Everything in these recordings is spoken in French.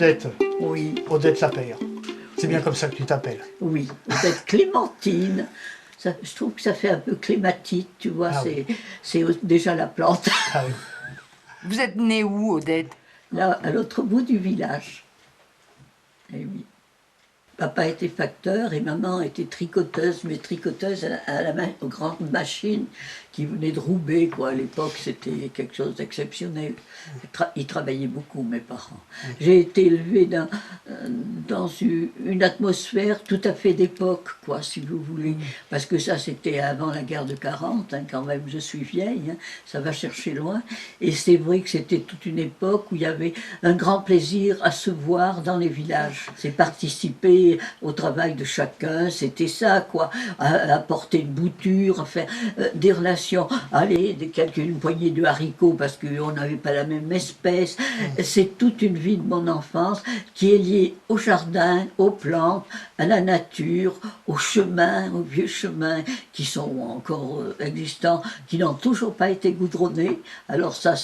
Odette. Oui. Odette Lapeyre. C'est bien comme ça que tu t'appelles. Oui, Odette Clémentine. Ça, je trouve que ça fait un peu clématite, tu vois, Ah c'est déjà la plante. Ah oui. Vous êtes née où, Odette? Là, à l'autre bout du village. Eh oui. Papa était facteur et maman était tricoteuse, mais tricoteuse à la main, aux grandes machines qui venaient de Roubaix, quoi. À l'époque, c'était quelque chose d'exceptionnel. Ils travaillaient beaucoup, mes parents. J'ai été élevée dans une atmosphère tout à fait d'époque, quoi, si vous voulez. Parce que ça, c'était avant la guerre de 40, hein, quand même, je suis vieille, hein, ça va chercher loin. Et c'est vrai que c'était toute une époque où il y avait un grand plaisir à se voir dans les villages. C'est participer au travail de chacun, c'était ça, quoi. Apporter une bouture, à faire des relations, aller, une poignée de haricots parce qu'on n'avait pas la même espèce. C'est toute une vie de mon enfance qui est liée au jardin, aux plantes, à la nature, aux chemins, aux vieux chemins qui sont encore existants, qui n'ont toujours pas été goudronnés. Alors ça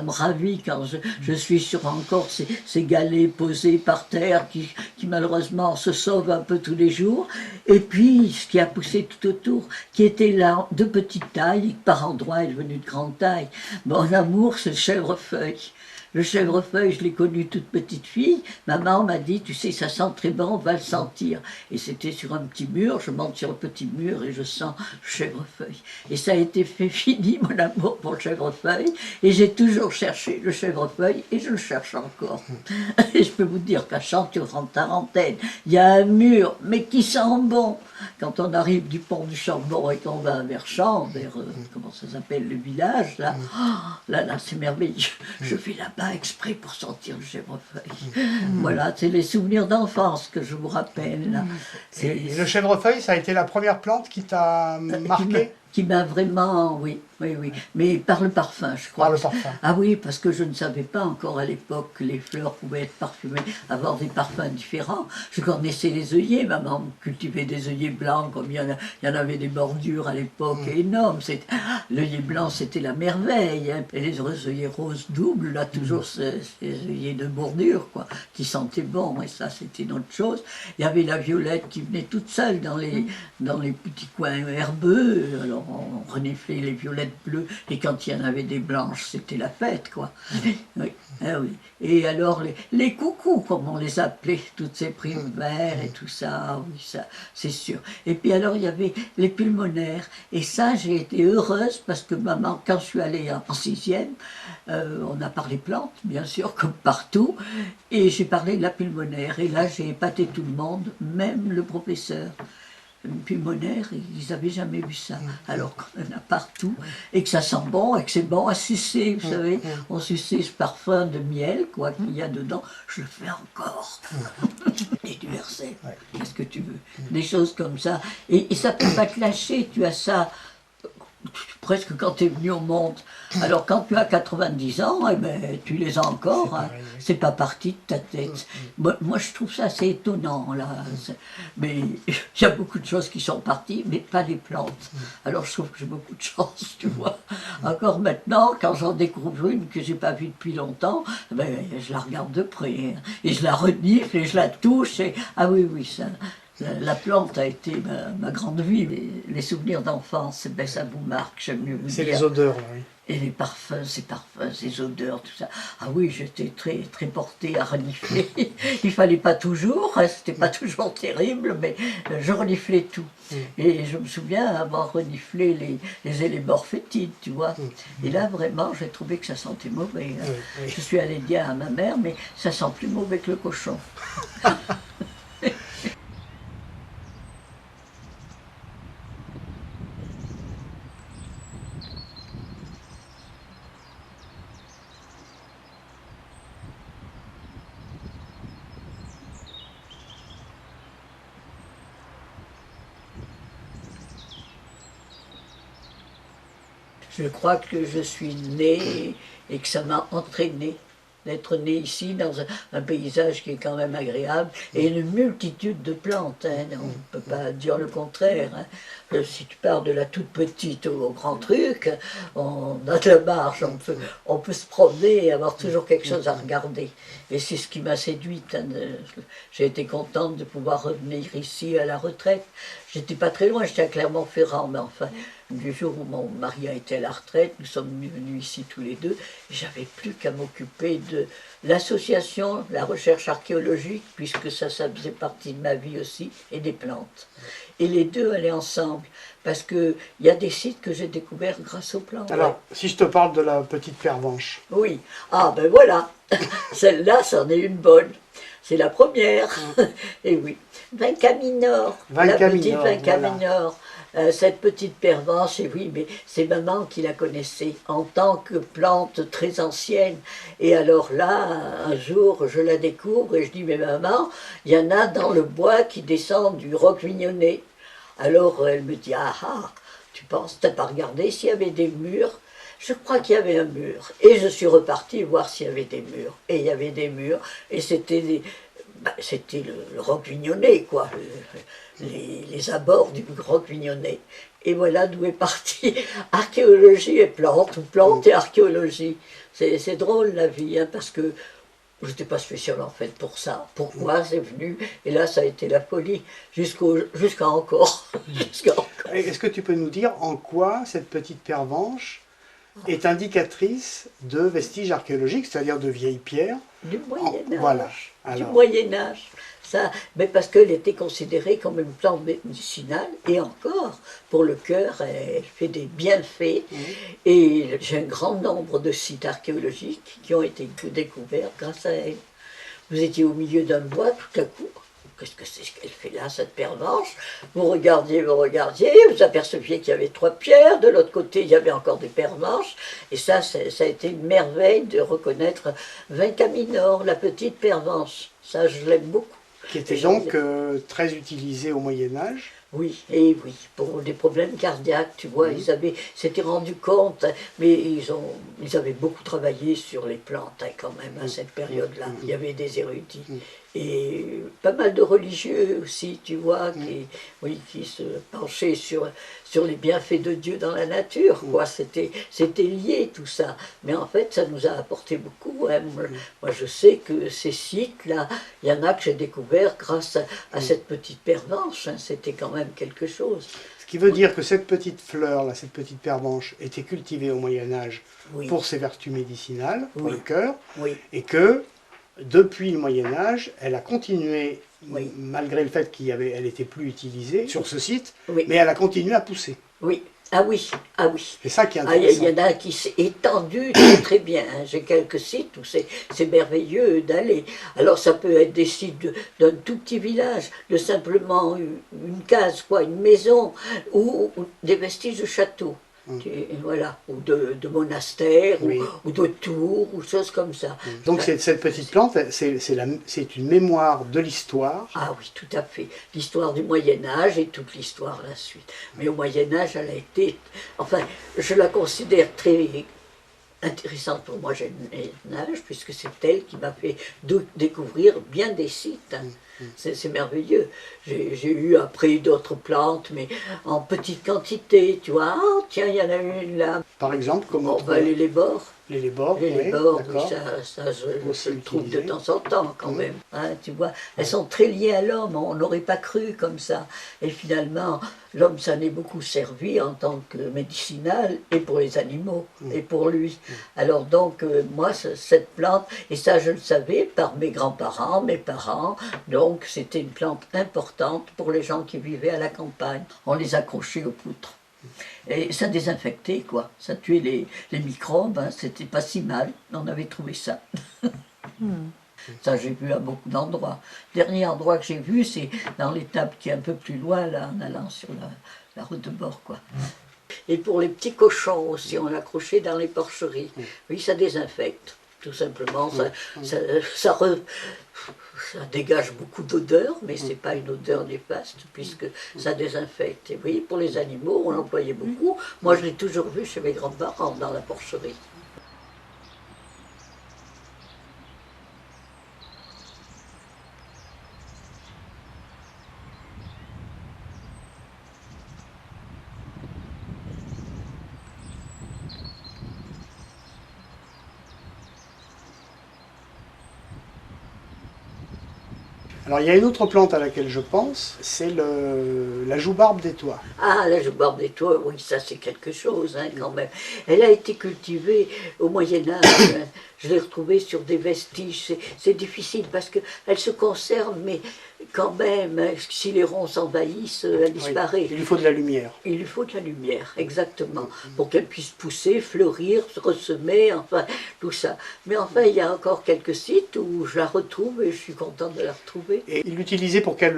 me ravit quand je suis sur encore ces galets posés par terre qui malheureusement se sauvent un peu tous les jours. Et puis ce qui a poussé tout autour, qui était là de petite taille, et par endroits est devenu de grande taille. Mon amour, c'est le chèvrefeuille. Le chèvrefeuille, je l'ai connu toute petite fille. Maman m'a dit, tu sais, ça sent très bon, on va le sentir. Et c'était sur un petit mur, je monte sur le petit mur et je sens le chèvrefeuille. Et ça a été fait fini, mon amour pour le chèvrefeuille. Et j'ai toujours cherché le chèvrefeuille et je le cherche encore. Et je peux vous dire qu'à Chanteau-en-Tarentaine, il y a un mur, mais qui sent bon. Quand on arrive du pont du Chambon et qu'on va vers Champs, vers, comment ça s'appelle, le village, là, là, c'est merveilleux. Je vais là-bas exprès pour sentir le chèvrefeuille. Voilà, c'est les souvenirs d'enfance que je vous rappelle. Là. Et le chèvrefeuille, ça a été la première plante qui t'a marqué? Qui m'a vraiment, oui, mais par le parfum, je crois. Par le parfum. Ah oui, parce que je ne savais pas encore à l'époque que les fleurs pouvaient être parfumées, avoir des parfums différents. Je connaissais les œillets, maman cultivait des œillets blancs, comme il y en avait des bordures à l'époque énormes. L'œillet blanc, c'était la merveille, hein. Et les œillets roses doubles, là, toujours ces œillets de bordure, quoi, qui sentaient bon, et ça, c'était une autre chose. Il y avait la violette qui venait toute seule dans les petits coins herbeux, alors on reniflait les violettes bleues, et quand il y en avait des blanches, c'était la fête, quoi. Oui, ah oui. Et alors, les coucous, comme on les appelait, toutes ces primes verts et tout ça, oui, ça, c'est sûr. Et puis alors, il y avait les pulmonaires, et ça, j'ai été heureuse, parce que maman, quand je suis allée en sixième, on a parlé plantes, bien sûr, comme partout, et j'ai parlé de la pulmonaire, et là, j'ai épaté tout le monde, même le professeur. Une pulmonaire, ils n'avaient jamais vu ça, alors qu'on en a partout, et que ça sent bon, et que c'est bon à sucer, vous savez, on suçait ce parfum de miel, quoi, qu'il y a dedans, je le fais encore, et du verset, qu'est-ce que tu veux, des choses comme ça, et ça peut pas te lâcher, tu as ça, presque quand tu es venu au monde. Alors quand tu as 90 ans, eh ben, tu les as encore, hein. C'est pas parti de ta tête. Moi je trouve ça assez étonnant, là. Mais il y a beaucoup de choses qui sont parties, mais pas les plantes. Alors je trouve que j'ai beaucoup de chance, tu vois. Encore maintenant, quand j'en découvre une que j'ai pas vue depuis longtemps, ben, je la regarde de près, hein. Et je la renifle et je la touche. Et... Ah oui, ça... La plante a été ma grande vie. Les souvenirs d'enfance, ben, ça vous marque, j'aime mieux vous dire. C'est les odeurs, oui. Et les parfums, ces odeurs, tout ça. Ah oui, j'étais très, très portée à renifler. Il fallait pas toujours, hein, c'était pas toujours terrible, mais je reniflais tout. Et je me souviens avoir reniflé les éléments fétides, tu vois. Et là, vraiment, j'ai trouvé que ça sentait mauvais, hein. Je suis allée dire à ma mère, mais ça sent plus mauvais que le cochon. Je crois que je suis née et que ça m'a entraînée d'être né ici dans un paysage qui est quand même agréable et une multitude de plantes. Hein. On ne peut pas dire le contraire. Hein. Si tu pars de la toute petite au grand truc, on a de la marge, on peut se promener et avoir toujours quelque chose à regarder. Et c'est ce qui m'a séduite. Hein. J'ai été contente de pouvoir revenir ici à la retraite. J'étais pas très loin, j'étais à Clermont-Ferrand, mais enfin, du jour où mon mari a été à la retraite, nous sommes venus ici tous les deux, et j'avais plus qu'à m'occuper de l'association, la recherche archéologique, puisque ça faisait partie de ma vie aussi, et des plantes. Et les deux allaient ensemble, parce qu'il y a des sites que j'ai découverts grâce aux plantes. Alors, si je te parle de la petite pervenche. Oui, ah ben voilà, celle-là, c'en est une bonne. C'est la première, et oui. Vinca minor, la petite Vinca minor. Cette petite pervenche, et oui, mais c'est maman qui la connaissait en tant que plante très ancienne. Et alors là, un jour, je la découvre et je dis, mais maman, il y en a dans le bois qui descend du roc mignonnet. Alors elle me dit, ah ah, tu penses, t'as pas regardé s'il y avait des murs? Je crois qu'il y avait un mur. Et je suis repartie voir s'il y avait des murs. Et il y avait des murs, et c'était c'était le roc mignonnet, quoi, les abords du roc mignonnet. Et voilà d'où est partie archéologie et plantes, ou plantes et archéologie. C'est drôle la vie, hein, parce que je n'étais pas spécial en fait pour ça. Pourquoi c'est venu? Et là, ça a été la folie, jusqu'à encore. Est-ce que tu peux nous dire en quoi cette petite pervenche est indicatrice de vestiges archéologiques, c'est-à-dire de vieilles pierres? Du Moyen-Âge. Voilà. Du Moyen-Âge. Ça, mais parce qu'elle était considérée comme une plante médicinale, et encore, pour le cœur, elle fait des bienfaits. Et j'ai un grand nombre de sites archéologiques qui ont été découverts grâce à elle. Vous étiez au milieu d'un bois, tout à coup. Qu'est-ce que c'est ce qu'elle fait là, cette pervenche? Vous regardiez, vous aperceviez qu'il y avait 3 pierres, de l'autre côté il y avait encore des pervenches, et ça a été une merveille de reconnaître Vinca minor, la petite pervenche. Ça, je l'aime beaucoup. Qui était donc très utilisée au Moyen-Âge. Oui, et oui, pour des problèmes cardiaques, tu vois, ils s'étaient rendus compte, mais ils avaient beaucoup travaillé sur les plantes hein, quand même à cette période-là. Il y avait des érudits. Et pas mal de religieux aussi, tu vois, qui se penchaient sur les bienfaits de Dieu dans la nature, quoi. C'était lié tout ça. Mais en fait, ça nous a apporté beaucoup. Hein. Moi, je sais que ces sites-là, il y en a que j'ai découvert grâce à cette petite pervenche. Hein. C'était quand même quelque chose. Ce qui veut dire que cette petite fleur, là, cette petite pervenche, était cultivée au Moyen-Âge pour ses vertus médicinales, pour le cœur, et que depuis le Moyen-Âge, elle a continué, malgré le fait qu'elle n'était plus utilisée sur ce site, mais elle a continué à pousser. Oui. Ah oui, ah oui. C'est ça qui est intéressant. Il y en a qui s'est étendu très, très bien. Hein. J'ai quelques sites où c'est merveilleux d'aller. Alors ça peut être des sites d'un tout petit village, de simplement une case, quoi, une maison, ou des vestiges de château. Voilà, ou de monastères, ou de tours, ou choses comme ça. Donc cette petite plante, c'est une mémoire de l'histoire. Ah oui, tout à fait. L'histoire du Moyen-Âge et toute l'histoire la suite. Mais au Moyen-Âge, elle a été... Enfin, je la considère très intéressante pour moi, Moyen-Âge, puisque c'est elle qui m'a fait découvrir bien des sites. Hein. C'est merveilleux. J'ai eu après d'autres plantes, mais en petite quantité, tu vois. Ah, tiens, il y en a une là. Par exemple, comment les lébores. Les lébores, ça je le trouve de temps en temps quand même. Hein, tu vois, elles sont très liées à l'homme, on n'aurait pas cru comme ça. Et finalement, l'homme s'en est beaucoup servi en tant que médicinal, et pour les animaux, et pour lui. Alors donc, moi, cette plante, et ça je le savais par mes grands-parents, mes parents, donc c'était une plante importante pour les gens qui vivaient à la campagne. On les accrochait aux poutres. Et ça désinfectait, quoi. Ça tuait les microbes, hein. C'était pas si mal. On avait trouvé ça. Ça, j'ai vu à beaucoup d'endroits. Le dernier endroit que j'ai vu, c'est dans l'étape qui est un peu plus loin, là, en allant sur la route de bord, quoi. Et pour les petits cochons aussi, on l'accrochait dans les porcheries. Oui, ça désinfecte, tout simplement. Ça dégage beaucoup d'odeur, mais ce n'est pas une odeur néfaste, puisque ça désinfecte. Et oui, pour les animaux, on l'employait beaucoup. Moi, je l'ai toujours vu chez mes grands-parents, dans la porcherie. Alors il y a une autre plante à laquelle je pense, c'est la joubarbe des toits. Ah, la joubarbe des toits, oui, ça c'est quelque chose hein, quand même. Elle a été cultivée au Moyen-Âge. Je l'ai retrouvée sur des vestiges. C'est difficile parce qu'elle se conserve, mais quand même, si les ronces envahissent, elle disparaît. Oui, il lui faut de la lumière. Il lui faut de la lumière, exactement, pour qu'elle puisse pousser, fleurir, se ressemer, enfin, tout ça. Mais enfin, il y a encore quelques sites où je la retrouve et je suis contente de la retrouver. Et il l'utilisait pour quel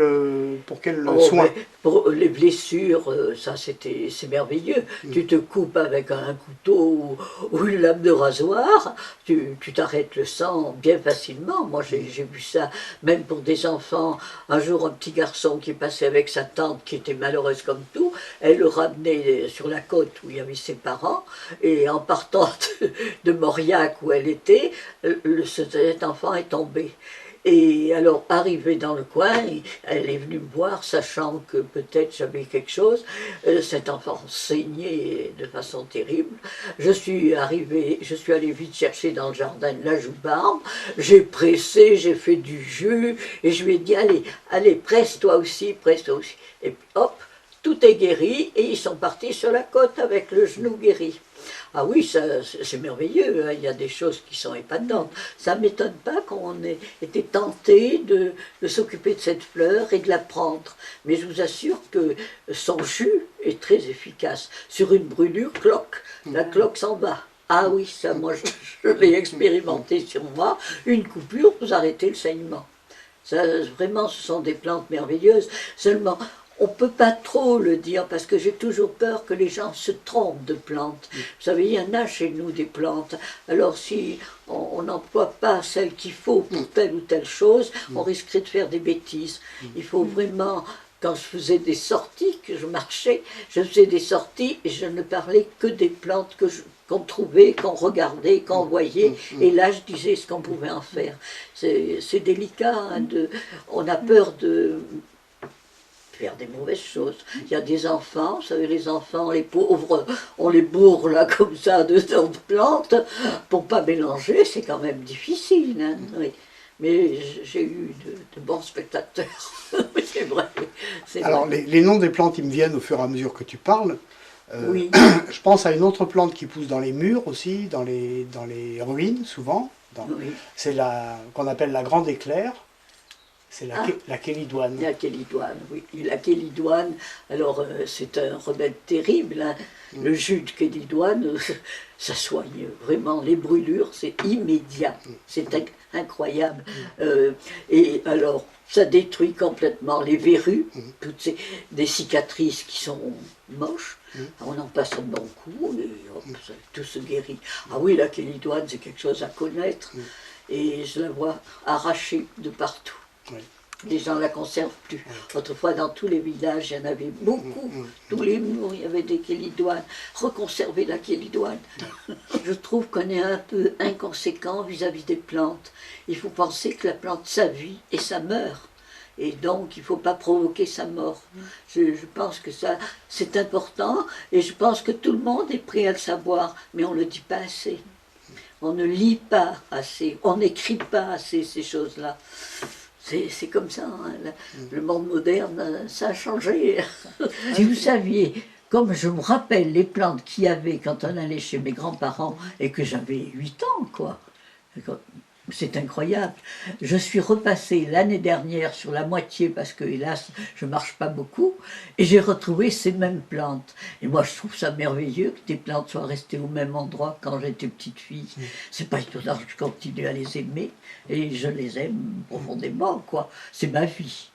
soin? Pour les blessures, ça c'est merveilleux. Tu te coupes avec un couteau ou une lame de rasoir, tu t'arrêtes le sang bien facilement. Moi j'ai vu ça, même pour des enfants. Un jour, un petit garçon qui passait avec sa tante, qui était malheureuse comme tout, elle le ramenait sur la côte où il y avait ses parents, et en partant de Mauriac où elle était, cet enfant est tombé. Et alors, arrivée dans le coin, elle est venue me voir, sachant que peut-être j'avais quelque chose. Cet enfant saignait de façon terrible. Je suis allée vite chercher dans le jardin de la joubarbe. J'ai pressé, j'ai fait du jus, et je lui ai dit, allez, presse toi aussi, presse toi aussi. Et puis hop, tout est guéri, et ils sont partis sur la côte avec le genou guéri. Ah oui, c'est merveilleux, hein. Il y a des choses qui sont épatantes. Ça ne m'étonne pas qu'on ait été tenté de s'occuper de cette fleur et de la prendre. Mais je vous assure que son jus est très efficace. Sur une brûlure, la cloque s'en va. Ah oui, ça, moi, je l'ai expérimenté sur moi. Une coupure, vous arrêtez le saignement. Ça, vraiment, ce sont des plantes merveilleuses. Seulement, on ne peut pas trop le dire parce que j'ai toujours peur que les gens se trompent de plantes. Vous savez, il y en a chez nous des plantes. Alors si on n'emploie pas celles qu'il faut pour telle ou telle chose, on risquerait de faire des bêtises. Il faut vraiment, quand je faisais des sorties, que je marchais, je faisais des sorties et je ne parlais que des plantes qu'on trouvait, qu'on regardait, qu'on voyait, et là je disais ce qu'on pouvait en faire. C'est délicat, hein, on a peur de faire des mauvaises choses. Il y a des enfants, vous savez, les enfants, les pauvres, on les bourre là comme ça de plantes pour pas mélanger, c'est quand même difficile. Hein, oui. Mais j'ai eu de bons spectateurs, c'est vrai. Alors les noms des plantes, ils me viennent au fur et à mesure que tu parles. Oui. Je pense à une autre plante qui pousse dans les murs aussi, dans les ruines souvent. Oui. C'est qu'on appelle la grande éclair. C'est la kélidoine. La kélidoine, oui. La kélidoine, alors c'est un remède terrible. Hein. Le jus de kélidoine, ça soigne vraiment les brûlures, c'est immédiat. C'est incroyable. Et alors, ça détruit complètement les verrues, des cicatrices qui sont moches. On en passe un bon coup et hop, tout se guérit. Ah oui, la kélidoine, c'est quelque chose à connaître. Et je la vois arrachée de partout. Oui. Les gens ne la conservent plus. Oui. Autrefois, dans tous les villages, il y en avait beaucoup. Tous les murs, il y avait des kélidoines. Reconserver la kélidoine. Je trouve qu'on est un peu inconséquent vis-à-vis des plantes. Il faut penser que la plante, ça vit et ça meurt. Et donc, il ne faut pas provoquer sa mort. Je pense que ça, c'est important. Et je pense que tout le monde est prêt à le savoir. Mais on ne le dit pas assez. On ne lit pas assez. On n'écrit pas assez ces choses-là. C'est comme ça, hein. Le monde moderne, ça a changé. Si vous saviez, comme je me rappelle les plantes qu'il y avait quand on allait chez mes grands-parents et que j'avais 8 ans, quoi. C'est incroyable. Je suis repassée l'année dernière sur la moitié parce que, hélas, je ne marche pas beaucoup et j'ai retrouvé ces mêmes plantes. Et moi, je trouve ça merveilleux que des plantes soient restées au même endroit quand j'étais petite fille. C'est pas étonnant que je continue à les aimer et je les aime profondément, quoi. C'est ma vie.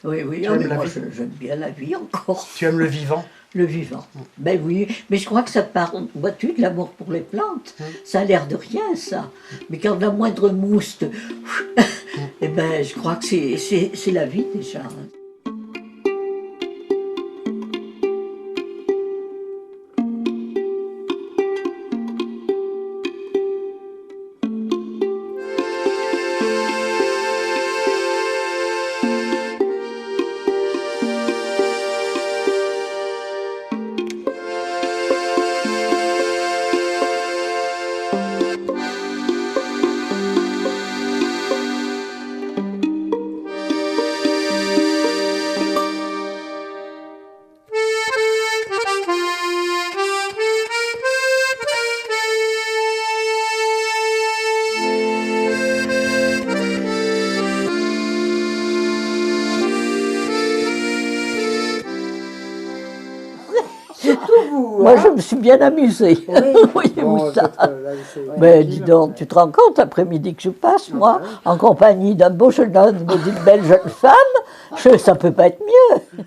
Oui, mais moi, j'aime bien la vie encore. Tu aimes le vivant? Le vivant. Ben oui, mais je crois que ça part, vois-tu, de l'amour pour les plantes. Ça a l'air de rien, ça. Mais quand la moindre mousse, eh ben, je crois que c'est la vie déjà. Moi, je me suis bien amusée. Voyez-vous ça. Mais dis donc, tu te rends compte, l'après-midi que je passe, moi, en compagnie d'un beau jeune homme et d'une belle jeune femme, ça ne peut pas être mieux.